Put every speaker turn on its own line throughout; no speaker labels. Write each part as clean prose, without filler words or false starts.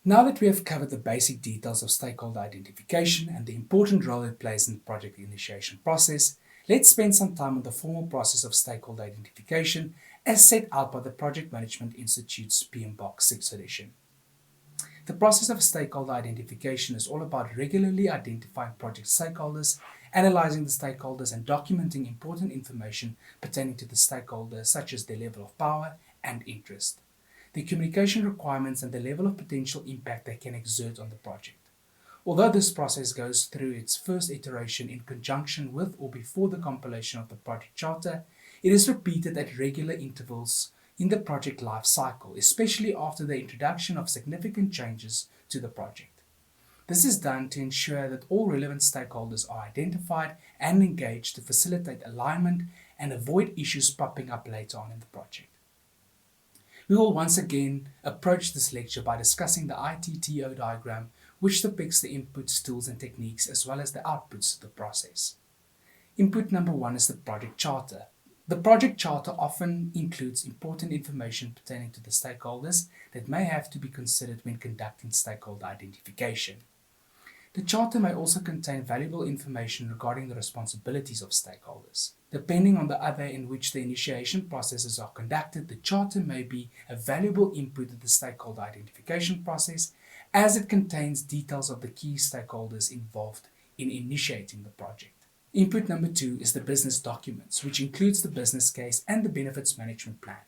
Now that we have covered the basic details of stakeholder identification and the important role it plays in the project initiation process, let's spend some time on the formal process of stakeholder identification as set out by the Project Management Institute's PMBOK 6th edition. The process of stakeholder identification is all about regularly identifying project stakeholders, analyzing the stakeholders, and documenting important information pertaining to the stakeholders, such as their level of power and interest, the communication requirements, and the level of potential impact they can exert on the project. Although this process goes through its first iteration in conjunction with or before the compilation of the project charter, it is repeated at regular intervals in the project life cycle, especially after the introduction of significant changes to the project. This is done to ensure that all relevant stakeholders are identified and engaged to facilitate alignment and avoid issues popping up later on in the project. We will once again approach this lecture by discussing the ITTO diagram, which depicts the inputs, tools, and techniques as well as the outputs to the process. Input number 1 is the project charter. The project charter often includes important information pertaining to the stakeholders that may have to be considered when conducting stakeholder identification. The charter may also contain valuable information regarding the responsibilities of stakeholders. Depending on the order in which the initiation processes are conducted, the charter may be a valuable input to the stakeholder identification process, as it contains details of the key stakeholders involved in initiating the project. Input number 2 is the business documents, which includes the business case and the benefits management plan.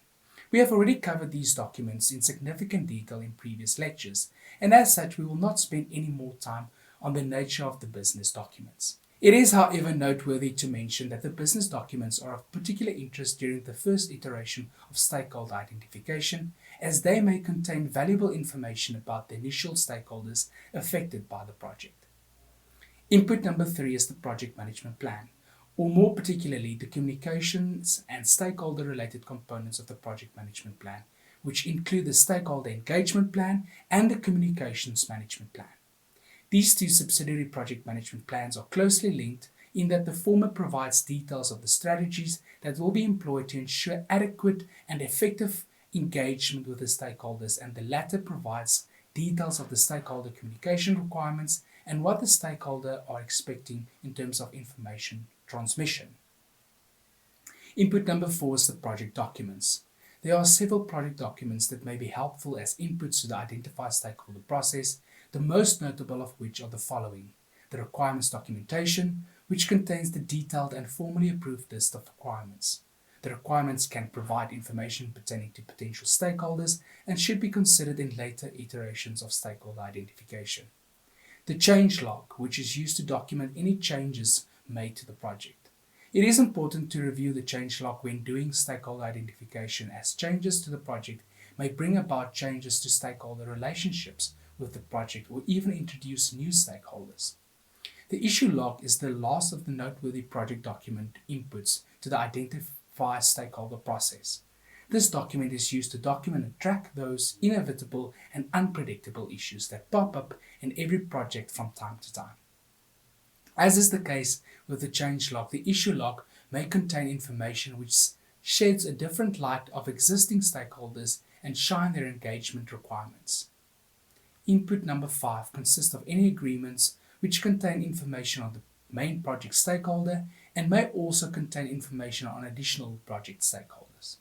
We have already covered these documents in significant detail in previous lectures, and as such we will not spend any more time on the nature of the business documents. It is, however, noteworthy to mention that the business documents are of particular interest during the first iteration of stakeholder identification, as they may contain valuable information about the initial stakeholders affected by the project. Input number 3 is the project management plan, or more particularly the communications and stakeholder-related components of the project management plan, which include the stakeholder engagement plan and the communications management plan. These two subsidiary project management plans are closely linked in that the former provides details of the strategies that will be employed to ensure adequate and effective engagement with the stakeholders, and the latter provides details of the stakeholder communication requirements and what the stakeholder are expecting in terms of information transmission. Input number 4 is the project documents. There are several project documents that may be helpful as inputs to the identified stakeholder process, the most notable of which are the following: the requirements documentation, which contains the detailed and formally approved list of requirements. The requirements can provide information pertaining to potential stakeholders and should be considered in later iterations of stakeholder identification. The change log, which is used to document any changes made to the project. It is important to review the change log when doing stakeholder identification, as changes to the project may bring about changes to stakeholder relationships with the project or even introduce new stakeholders. The issue log is the last of the noteworthy project document inputs to the identify stakeholder process. This document is used to document and track those inevitable and unpredictable issues that pop up in every project from time to time. As is the case with the change log, the issue log may contain information which sheds a different light of existing stakeholders and shine their engagement requirements. Input number 5 consists of any agreements which contain information on the main project stakeholder and may also contain information on additional project stakeholders.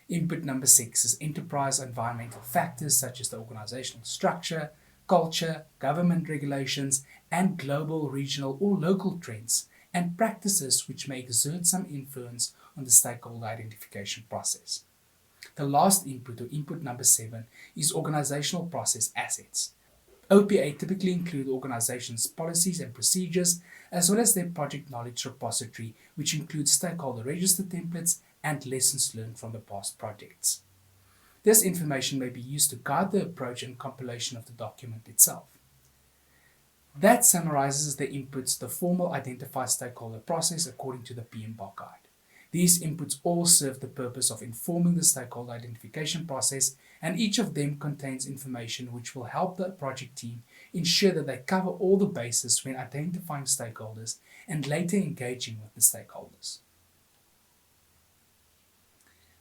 Input number 6 is enterprise environmental factors such as the organizational structure, culture, government regulations, and global, regional, or local trends and practices which may exert some influence on the stakeholder identification process. The last input, or input number 7, is organizational process assets. OPA typically include organizations' policies and procedures, as well as their project knowledge repository, which includes Stakeholder Register templates and lessons learned from the past projects. This information may be used to guide the approach and compilation of the document itself. That summarizes the inputs to the formal identify stakeholder process according to the PMBOK guide. These inputs all serve the purpose of informing the stakeholder identification process, and each of them contains information which will help the project team ensure that they cover all the bases when identifying stakeholders and later engaging with the stakeholders.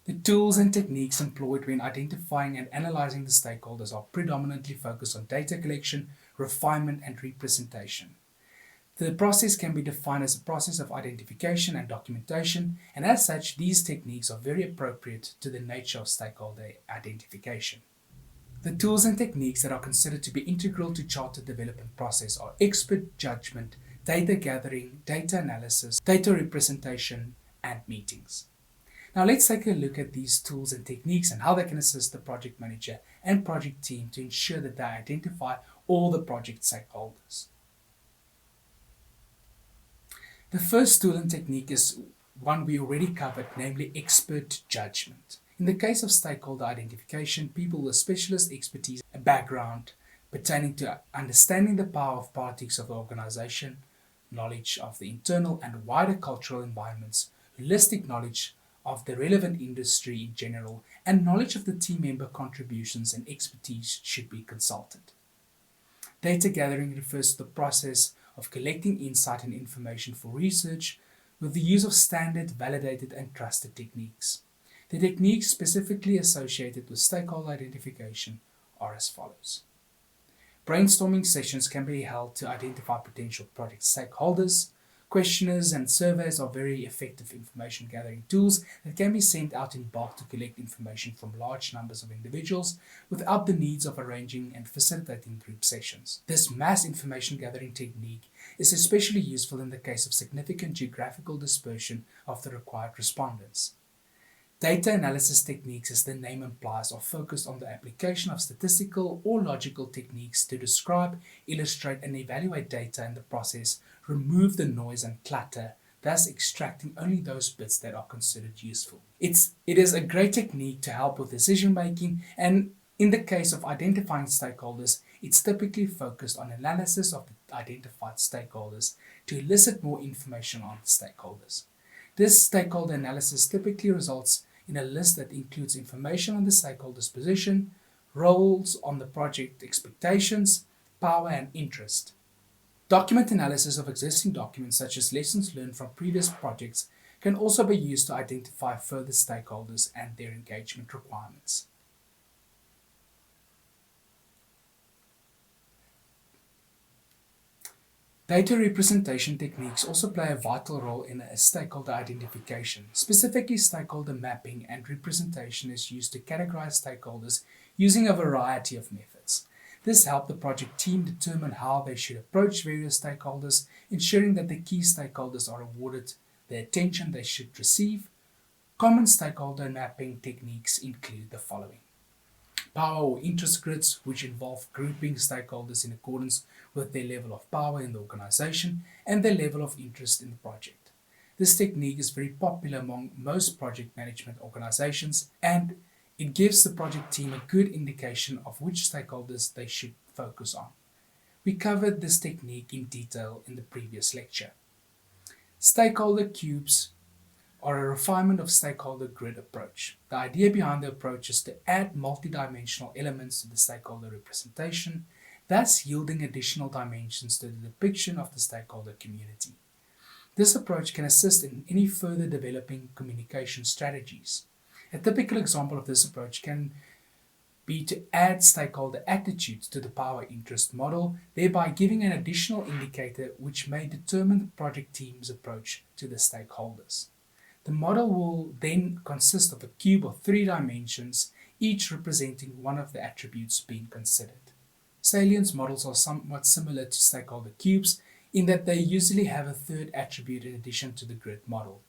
The tools and techniques employed when identifying and analyzing the stakeholders are predominantly focused on data collection, refinement, and representation. The process can be defined as a process of identification and documentation, and as such, these techniques are very appropriate to the nature of stakeholder identification. The tools and techniques that are considered to be integral to charter development process are expert judgment, data gathering, data analysis, data representation, and meetings. Now let's take a look at these tools and techniques and how they can assist the project manager and project team to ensure that they identify all the project stakeholders. The first tool and technique is one we already covered, namely expert judgment. In the case of stakeholder identification, people with specialist expertise and background pertaining to understanding the power of politics of the organization, knowledge of the internal and wider cultural environments, holistic knowledge of the relevant industry in general, and knowledge of the team member contributions and expertise should be consulted. Data gathering refers to the process of collecting insight and information for research with the use of standard, validated, and trusted techniques. The techniques specifically associated with stakeholder identification are as follows. Brainstorming sessions can be held to identify potential project stakeholders. Questionnaires and surveys are very effective information gathering tools that can be sent out in bulk to collect information from large numbers of individuals without the needs of arranging and facilitating group sessions. This mass information gathering technique is especially useful in the case of significant geographical dispersion of the required respondents. Data analysis techniques, as the name implies, are focused on the application of statistical or logical techniques to describe, illustrate, and evaluate data in the process, remove the noise and clutter, thus extracting only those bits that are considered useful. It is a great technique to help with decision making, and in the case of identifying stakeholders, it's typically focused on analysis of the identified stakeholders to elicit more information on the stakeholders. This stakeholder analysis typically results in a list that includes information on the stakeholder's position, roles on the project expectations, power and interest. Document analysis of existing documents such as lessons learned from previous projects can also be used to identify further stakeholders and their engagement requirements. Data representation techniques also play a vital role in stakeholder identification. Specifically, stakeholder mapping and representation is used to categorize stakeholders using a variety of methods. This helps the project team determine how they should approach various stakeholders, ensuring that the key stakeholders are awarded the attention they should receive. Common stakeholder mapping techniques include the following. Power or interest grids, which involve grouping stakeholders in accordance with their level of power in the organization and their level of interest in the project. This technique is very popular among most project management organizations, and it gives the project team a good indication of which stakeholders they should focus on. We covered this technique in detail in the previous lecture. Stakeholder cubes are a refinement of stakeholder grid approach. The idea behind the approach is to add multidimensional elements to the stakeholder representation, thus yielding additional dimensions to the depiction of the stakeholder community. This approach can assist in any further developing communication strategies. A typical example of this approach can be to add stakeholder attitudes to the power interest model, thereby giving an additional indicator which may determine the project team's approach to the stakeholders. The model will then consist of a cube of 3 dimensions, each representing one of the attributes being considered. Salience models are somewhat similar to stakeholder cubes in that they usually have a third attribute in addition to the grid model.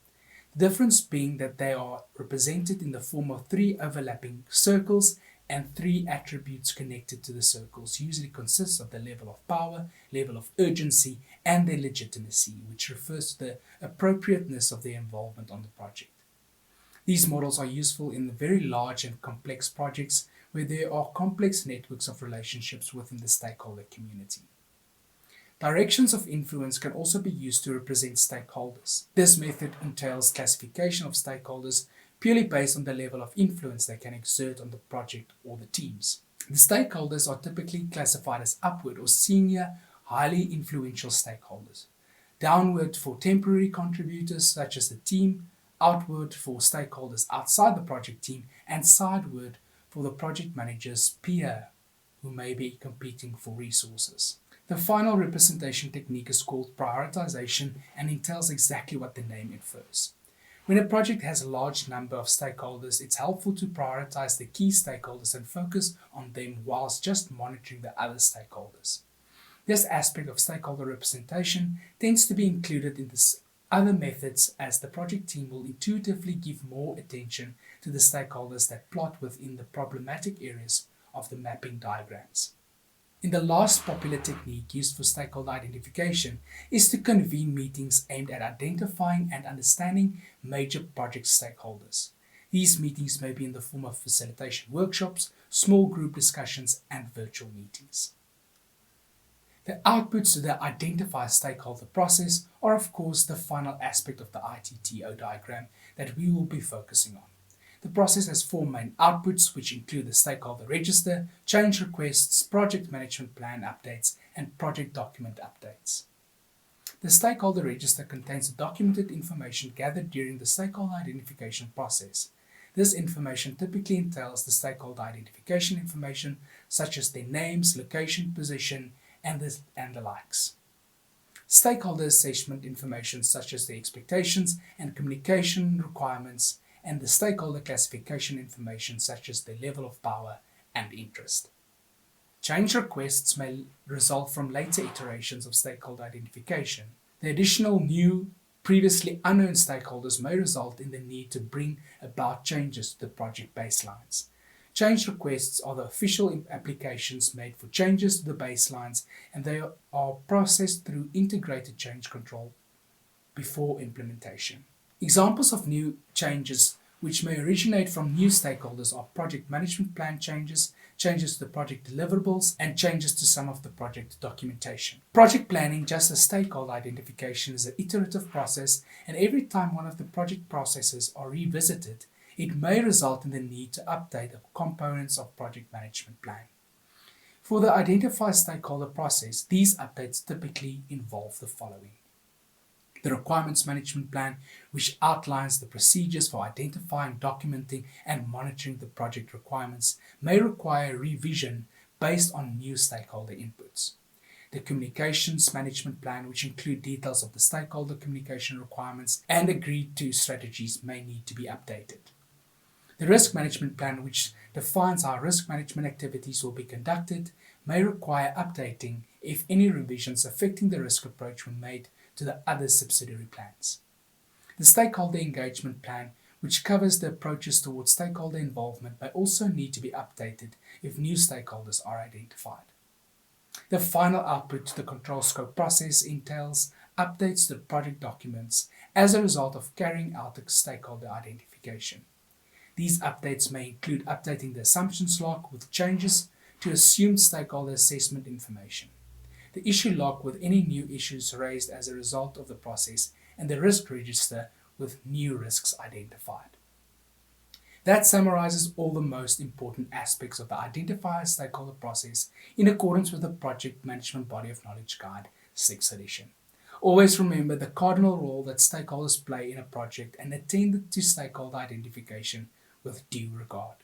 The difference being that they are represented in the form of 3 overlapping circles, and 3 attributes connected to the circles usually consists of the level of power, level of urgency, and their legitimacy, which refers to the appropriateness of their involvement on the project. These models are useful in very large and complex projects where there are complex networks of relationships within the stakeholder community. Directions of influence can also be used to represent stakeholders. This method entails classification of stakeholders purely based on the level of influence they can exert on the project or the teams. The stakeholders are typically classified as upward or senior, highly influential stakeholders, downward for temporary contributors such as the team, outward for stakeholders outside the project team, and sideward for the project manager's peer, who may be competing for resources. The final representation technique is called prioritization and entails exactly what the name infers. When a project has a large number of stakeholders, it's helpful to prioritize the key stakeholders and focus on them whilst just monitoring the other stakeholders. This aspect of stakeholder representation tends to be included in the other methods, as the project team will intuitively give more attention to the stakeholders that plot within the problematic areas of the mapping diagrams. In the last popular technique used for stakeholder identification is to convene meetings aimed at identifying and understanding major project stakeholders. These meetings may be in the form of facilitation workshops, small group discussions, and virtual meetings. The outputs to the Identify Stakeholder process are, of course, the final aspect of the ITTO diagram that we will be focusing on. The process has four main outputs, which include the Stakeholder Register, change requests, project management plan updates, and project document updates. The Stakeholder Register contains documented information gathered during the stakeholder identification process. This information typically entails the stakeholder identification information, such as their names, location, position, and the likes. Stakeholder assessment information, such as their expectations and communication requirements, and the stakeholder classification information, such as their level of power and interest. Change requests may result from later iterations of stakeholder identification. The additional new, previously unknown stakeholders may result in the need to bring about changes to the project baselines. Change requests are the official applications made for changes to the baselines, and they are processed through integrated change control before implementation. Examples of new changes which may originate from new stakeholders are project management plan changes, changes to the project deliverables, and changes to some of the project documentation. Project planning, just as stakeholder identification, is an iterative process, and every time one of the project processes are revisited, it may result in the need to update the components of project management plan. For the Identify Stakeholder process, these updates typically involve the following. The Requirements Management Plan, which outlines the procedures for identifying, documenting, and monitoring the project requirements, may require revision based on new stakeholder inputs. The Communications Management Plan, which include details of the stakeholder communication requirements and agreed to strategies, may need to be updated. The Risk Management Plan, which defines how risk management activities will be conducted, may require updating if any revisions affecting the risk approach were made to the other subsidiary plans. The Stakeholder Engagement Plan, which covers the approaches towards stakeholder involvement, may also need to be updated if new stakeholders are identified. The final output to the control scope process entails updates to the project documents as a result of carrying out the stakeholder identification. These updates may include updating the assumptions log with changes to assumed stakeholder assessment information, the issue log with any new issues raised as a result of the process, and the risk register with new risks identified. That summarizes all the most important aspects of the Identify a Stakeholder process in accordance with the Project Management Body of Knowledge Guide 6th edition. Always remember the cardinal role that stakeholders play in a project and attend to stakeholder identification with due regard.